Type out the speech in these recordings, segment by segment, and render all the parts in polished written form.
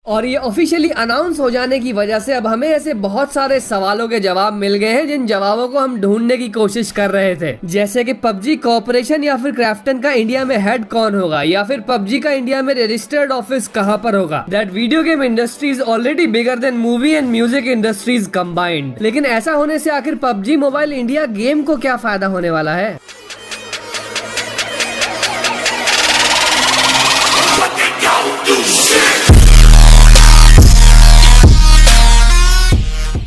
और ये officially announce हो जाने की वजह से अब हमें ऐसे बहुत सारे सवालों के जवाब मिल गए हैं जिन जवाबों को हम ढूंढने की कोशिश कर रहे थे। जैसे कि पबजी कॉर्पोरेशन या फिर क्राफ्टन का इंडिया में हेड कौन होगा, या फिर पबजी का इंडिया में रजिस्टर्ड ऑफिस कहां पर होगा। That video game industry is already bigger than movie and music industries combined. लेकिन ऐसा होने से आखिर पबजी मोबाइल इंडिया गेम को क्या फायदा होने वाला है।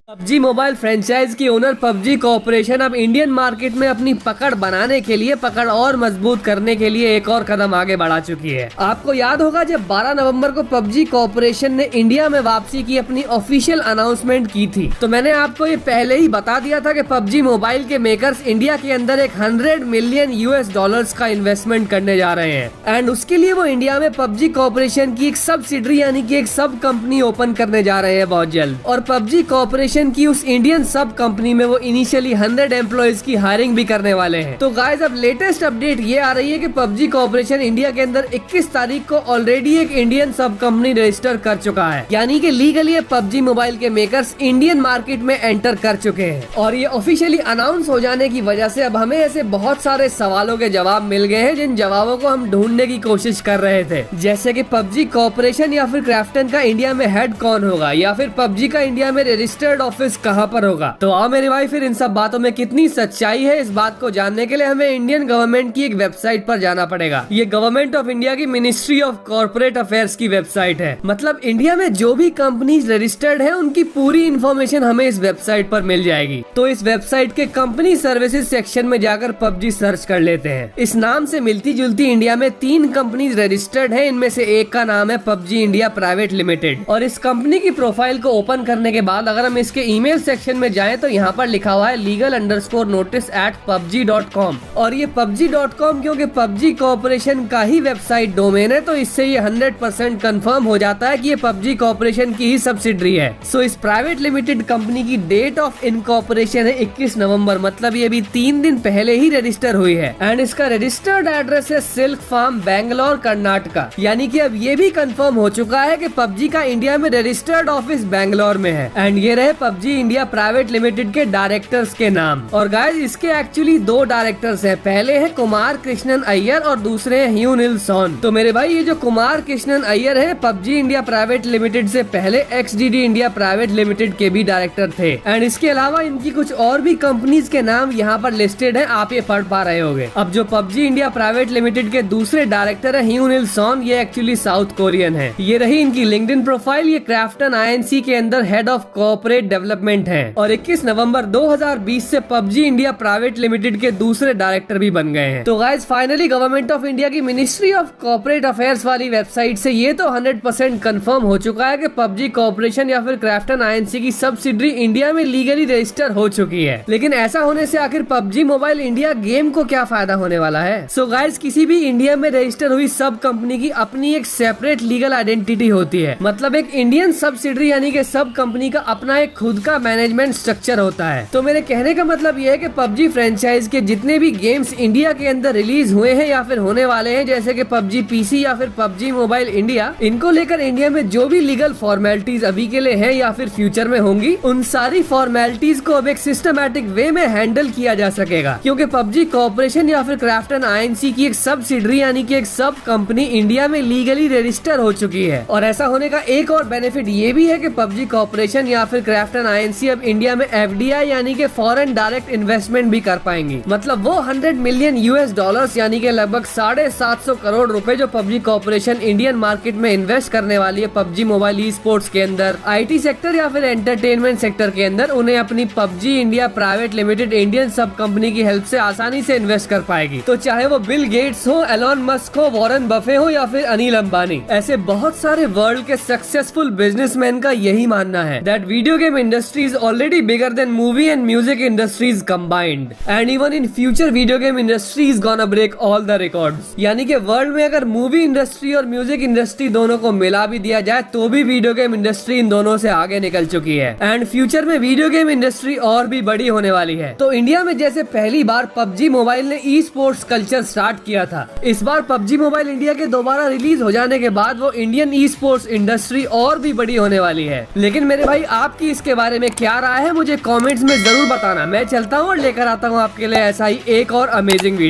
पबजी मोबाइल फ्रेंचाइज की ओनर पबजी कॉर्पोरेशन अब इंडियन मार्केट में अपनी पकड़ बनाने के लिए, पकड़ और मजबूत करने के लिए एक और कदम आगे बढ़ा चुकी है। आपको याद होगा जब 12 नवंबर को पबजी कॉर्पोरेशन ने इंडिया में वापसी की अपनी ऑफिशियल अनाउंसमेंट की थी, तो मैंने आपको ये पहले ही बता दिया था कि पबजी मोबाइल के मेकर्स इंडिया के अंदर एक 100 मिलियन US का इन्वेस्टमेंट करने जा रहे हैं। एंड उसके लिए वो इंडिया में पबजी कॉर्पोरेशन की एक सब्सिडरी यानी कि एक सब कंपनी ओपन करने जा रहे हैं बहुत जल्द। और पबजी कॉर्पोरेशन की उस इंडियन सब कंपनी में वो इनिशियली 100 एम्प्लॉइज की हायरिंग भी करने वाले हैं। तो गाइस अब लेटेस्ट अपडेट ये आ रही है कि पबजी कॉर्पोरेशन इंडिया के अंदर 21 तारीख को ऑलरेडी एक इंडियन सब कंपनी रजिस्टर कर चुका है, यानी कि लीगली पबजी मोबाइल के मेकर्स इंडियन मार्केट में एंटर कर चुके हैं। और ये ऑफिशियली अनाउंस हो जाने की वजह से अब हमें ऐसे बहुत सारे सवालों के जवाब मिल गए हैं जिन जवाबों को हम ढूंढने की कोशिश कर रहे थे। जैसे कि पबजी कॉर्पोरेशन या फिर क्राफ्टन का इंडिया में हेड कौन होगा, या फिर पबजी का इंडिया में रजिस्टर्ड ऑफिस कहां पर होगा। तो आओ मेरे भाई, फिर इन सब बातों में कितनी सच्चाई है इस बात को जानने के लिए हमें इंडियन गवर्नमेंट की एक वेबसाइट पर जाना पड़ेगा। ये गवर्नमेंट ऑफ इंडिया की मिनिस्ट्री ऑफ कॉर्पोरेट अफेयर्स की वेबसाइट है। मतलब इंडिया में जो भी कंपनीज रजिस्टर्ड है उनकी पूरी इन्फॉर्मेशन हमें इस वेबसाइट पर मिल जाएगी। तो इस वेबसाइट के कंपनी सर्विसेज सेक्शन में जाकर पबजी सर्च कर लेते हैं। इस नाम से मिलती जुलती इंडिया में 3 कंपनीज रजिस्टर्ड है, इनमें से एक का नाम है पबजी इंडिया प्राइवेट लिमिटेड। और इस कंपनी की प्रोफाइल को ओपन करने के बाद अगर हम इसके ईमेल सेक्शन में जाएं तो यहाँ पर लिखा हुआ है legal_notice@pubg.com। और ये pubg.com क्योंकि पबजी कॉर्पोरेशन का ही वेबसाइट डोमेन है, तो इससे ये 100% कंफर्म हो जाता है कि ये पबजी कॉर्पोरेशन की ही सब्सिडरी है। सो इस प्राइवेट लिमिटेड कंपनी की डेट ऑफ इनकॉर्पोरेशन है 21 नवंबर, मतलब ये अभी 3 दिन पहले ही रजिस्टर हुई है। एंड इसका रजिस्टर्ड एड्रेस है सिल्क फार्म, बैंगलोर, कर्नाटका। यानी कि अब ये भी कंफर्म हो चुका है कि पबजी का इंडिया में रजिस्टर्ड ऑफिस बैंगलोर में है। एंड ये रहे पबजी इंडिया प्राइवेट लिमिटेड के डायरेक्टर्स के नाम। और गाइस इसके एक्चुअली 2 डायरेक्टर्स हैं, पहले है कुमार कृष्णन अय्यर और दूसरे हैं ह्यू निल सॉन। तो मेरे भाई ये जो कुमार कृष्णन अय्यर है पबजी इंडिया प्राइवेट लिमिटेड से पहले XDD इंडिया प्राइवेट लिमिटेड के भी डायरेक्टर थे। एंड इसके अलावा इनकी कुछ और भी कंपनीज के नाम यहाँ पर लिस्टेड है, आप ये पढ़ पा रहे होंगे। अब जो पबजी इंडिया प्राइवेट लिमिटेड के दूसरे डायरेक्टर है ह्यू निल सॉन, ये एक्चुअली साउथ कोरियन है। ये रही इनकी लिंक्डइन प्रोफाइल। ये क्राफ्टन INC के अंदर हेड ऑफ कॉर्पोरेट डेवलपमेंट है और 21 नवंबर 2020 से पबजी इंडिया प्राइवेट लिमिटेड के दूसरे डायरेक्टर भी बन गए हैं। तो guys finally government of India की मिनिस्ट्री ऑफ कॉर्पोरेट अफेयर्स वाली वेबसाइट से ये तो 100% कंफर्म हो चुका है कि पबजी कॉर्पोरेशन या फिर क्राफ्टन INC की सब्सिडरी इंडिया में लीगली रजिस्टर हो चुकी है। लेकिन ऐसा होने से आखिर पबजी मोबाइल इंडिया गेम को क्या फायदा होने वाला है। सो गाइस किसी भी इंडिया में रजिस्टर हुई सब कंपनी की अपनी एक सेपरेट लीगल आइडेंटिटी होती है। मतलब एक इंडियन सब्सिडरी यानी कि सब कंपनी का अपना एक खुद का मैनेजमेंट स्ट्रक्चर होता है। तो मेरे कहने का मतलब यह है कि पबजी फ्रेंचाइज के जितने भी गेम्स इंडिया के अंदर रिलीज हुए हैं या फिर होने वाले हैं, जैसे कि पबजी PC या फिर पबजी मोबाइल इंडिया, इनको लेकर इंडिया में जो भी लीगल फॉर्मेलिटीज अभी के लिए हैं या फिर फ्यूचर में होंगी, उन सारी फॉर्मेलिटीज को अब एक सिस्टमैटिक वे में हैंडल किया जा सकेगा। क्योंकि पबजी कॉर्पोरेशन या फिर क्राफ्टन INC की एक सब्सिडरी यानी कि एक सब कंपनी इंडिया में लीगली रजिस्टर हो चुकी है। और ऐसा होने का एक और बेनिफिट ये भी है कि पबजी कॉर्पोरेशन या फिर क्राफ्टन INC अब इंडिया में FDI यानी कि फॉरेन डायरेक्ट इन्वेस्टमेंट भी कर पाएंगी। मतलब वो 100 मिलियन US यानी कि लगभग 750 करोड़ रुपए जो पबजी कॉर्पोरेशन इंडियन मार्केट में इन्वेस्ट करने वाली है पबजी मोबाइल ई स्पोर्ट्स के अंदर, IT सेक्टर या फिर एंटरटेनमेंट सेक्टर के अंदर, उन्हें अपनी PUBG India private limited Indian सब कंपनी की हेल्प से आसानी से इन्वेस्ट कर पाएगी। तो चाहे वो बिल गेट्स हो, एलोन मस्क हो, वॉरेन बफे हो या फिर अनिल अंबानी, ऐसे बहुत सारे वर्ल्ड के सक्सेसफुल बिजनेसमैन का यही मानना है that video game industry is already bigger than movie and music industries combined. And even in future, video game industry is gonna break all the records. यानी कि वर्ल्ड में अगर मूवी इंडस्ट्री और music industry दोनों को मिला भी दिया जाए तो भी वीडियो गेम इंडस्ट्री इन दोनों से आगे निकल चुकी है। एंड फ्यूचर में वीडियो गेम इंडस्ट्री और भी बड़ी होने वाली है। तो इंडिया में जैसे पहली बार पबजी मोबाइल ने ई स्पोर्ट्स कल्चर स्टार्ट किया था, इस बार पबजी मोबाइल इंडिया के दोबारा रिलीज हो जाने के बाद वो इंडियन ई स्पोर्ट्स इंडस्ट्री और भी बड़ी होने वाली है। लेकिन मेरे भाई, आपकी इसके बारे में क्या राय है मुझे कमेंट्स में जरूर बताना। मैं चलता हूँ और लेकर आता हूँ आपके लिए ऐसा ही एक और अमेजिंग वीडियो।